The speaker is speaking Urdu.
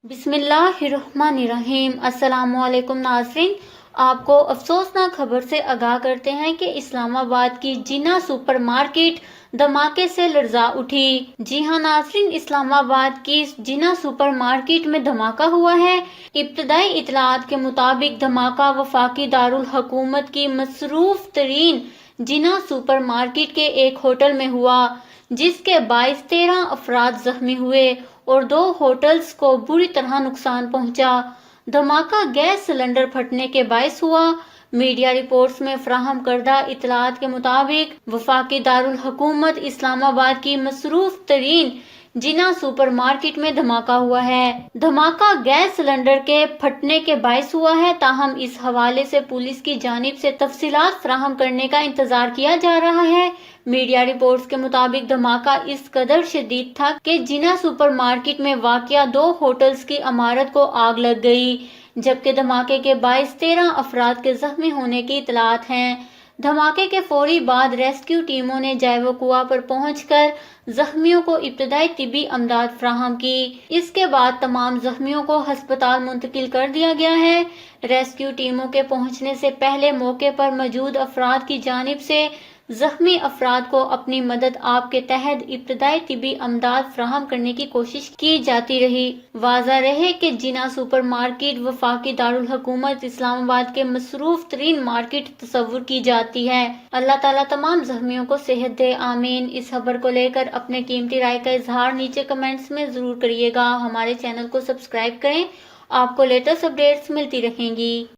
بسم اللہ الرحمن الرحیم۔ السلام علیکم ناظرین، آپ کو افسوسناک خبر سے آگاہ کرتے ہیں کہ اسلام آباد کی جینا سپر مارکیٹ دھماکے سے لرزا اٹھی۔ جی ہاں ناظرین، اسلام آباد کی جینا سپر مارکیٹ میں دھماکہ ہوا ہے۔ ابتدائی اطلاعات کے مطابق دھماکہ وفاقی دارالحکومت کی مصروف ترین جینا سپر مارکیٹ کے ایک ہوٹل میں ہوا، جس کے باعث 13 افراد زخمی ہوئے اور 2 ہوٹلز کو بری طرح نقصان پہنچا۔ دھماکہ گیس سلنڈر پھٹنے کے باعث ہوا۔ میڈیا رپورٹس میں فراہم کردہ اطلاعات کے مطابق وفاقی دارالحکومت اسلام آباد کی مصروف ترین جینا سپر مارکیٹ میں دھماکہ ہوا ہے۔ دھماکہ گیس سلنڈر کے پھٹنے کے باعث ہوا ہے، تاہم اس حوالے سے پولیس کی جانب سے تفصیلات فراہم کرنے کا انتظار کیا جا رہا ہے۔ میڈیا رپورٹس کے مطابق دھماکہ اس قدر شدید تھا کہ جینا سپر مارکیٹ میں واقع 2 ہوٹلز کی عمارت کو آگ لگ گئی، جبکہ دھماکے کے باعث 13 افراد کے زخمی ہونے کی اطلاعات ہیں۔ دھماکے کے فوری بعد ریسکیو ٹیموں نے جائے وقوع پر پہنچ کر زخمیوں کو ابتدائی طبی امداد فراہم کی۔ اس کے بعد تمام زخمیوں کو ہسپتال منتقل کر دیا گیا ہے۔ ریسکیو ٹیموں کے پہنچنے سے پہلے موقع پر موجود افراد کی جانب سے زخمی افراد کو اپنی مدد آپ کے تحت ابتدائی طبی امداد فراہم کرنے کی کوشش کی جاتی رہی۔ واضح رہے کہ جینا سپر مارکیٹ وفاقی دارالحکومت اسلام آباد کے مصروف ترین مارکیٹ تصور کی جاتی ہے۔ اللہ تعالیٰ تمام زخمیوں کو صحت دے، آمین۔ اس خبر کو لے کر اپنے قیمتی رائے کا اظہار نیچے کمنٹس میں ضرور کریے گا۔ ہمارے چینل کو سبسکرائب کریں، آپ کو لیٹسٹ اپڈیٹس ملتی رہیں گی۔